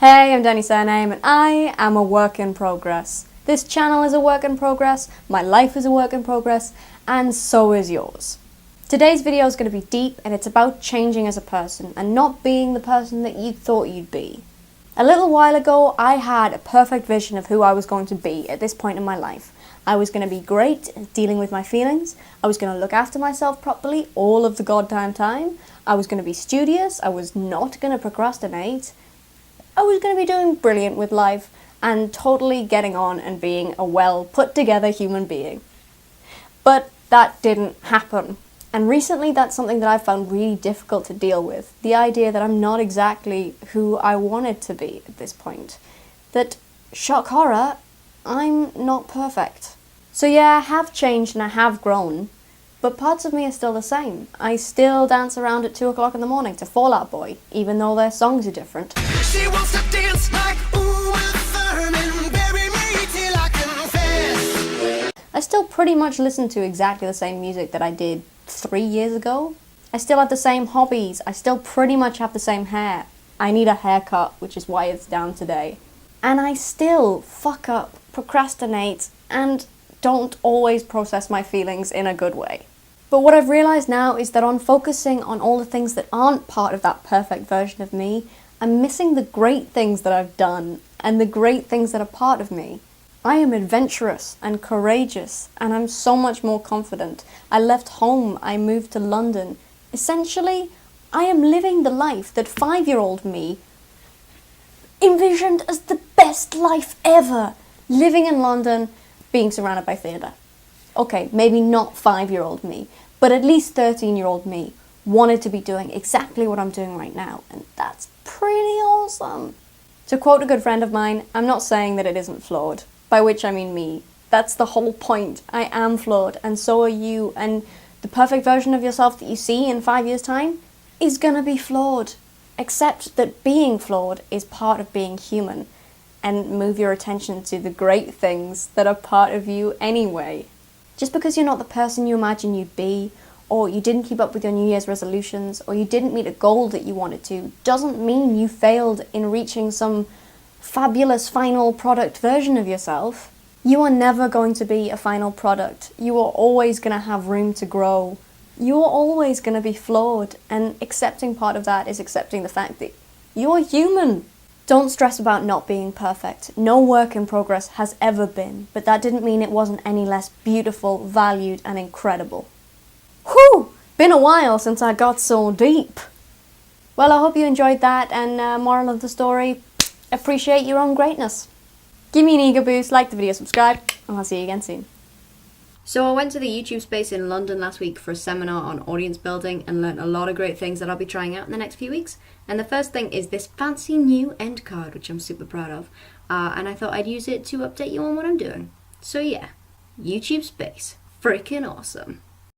Hey, I'm DaniSurname and I am a work in progress. This channel is a work in progress, my life is a work in progress, and so is yours. Today's video is going to be deep and it's about changing as a person and not being the person that you thought you'd be. A little while ago, I had a perfect vision of who I was going to be at this point in my life. I was going to be great at dealing with my feelings, I was going to look after myself properly all of the goddamn time, I was going to be studious, I was not going to procrastinate, I was going to be doing brilliant with life and totally getting on and being a well put together human being. But that didn't happen. And recently that's something that I've found really difficult to deal with. The idea that I'm not exactly who I wanted to be at this point. That, shock horror, I'm not perfect. So yeah, I have changed and I have grown, but parts of me are still the same. I still dance around at 2 o'clock in the morning to Fall Out Boy, even though their songs are different. She wants to dance like Uma Thurman, bury me till I confess. I still pretty much listen to exactly the same music that I did 3 years ago. I still have the same hobbies. I still pretty much have the same hair. I need a haircut, which is why it's down today. And I still fuck up, procrastinate, and don't always process my feelings in a good way. But what I've realised now is that on focusing on all the things that aren't part of that perfect version of me, I'm missing the great things that I've done and the great things that are part of me. I am adventurous and courageous and I'm so much more confident. I left home, I moved to London. Essentially, I am living the life that 5-year-old me envisioned as the best life ever. Living in London, being surrounded by theatre. Okay, maybe not 5-year-old me, but at least 13-year-old me wanted to be doing exactly what I'm doing right now, and that's pretty awesome. To quote a good friend of mine, I'm not saying that it isn't flawed, by which I mean me. That's the whole point. I am flawed, and so are you, and the perfect version of yourself that you see in 5 years' time is gonna be flawed. Accept that being flawed is part of being human, and move your attention to the great things that are part of you anyway. Just because you're not the person you imagine you'd be, or you didn't keep up with your New Year's resolutions, or you didn't meet a goal that you wanted to, doesn't mean you failed in reaching some fabulous final product version of yourself. You are never going to be a final product. You are always going to have room to grow. You are always going to be flawed, and accepting part of that is accepting the fact that you're human. Don't stress about not being perfect. No work in progress has ever been, but that didn't mean it wasn't any less beautiful, valued, and incredible. Whew! Been a while since I got so deep. Well, I hope you enjoyed that, and moral of the story, appreciate your own greatness. Give me an ego boost, like the video, subscribe, and I'll see you again soon. So I went to the YouTube space in London last week for a seminar on audience building and learnt a lot of great things that I'll be trying out in the next few weeks. And the first thing is this fancy new end card, which I'm super proud of. And I thought I'd use it to update you on what I'm doing. So yeah, YouTube space, freaking awesome.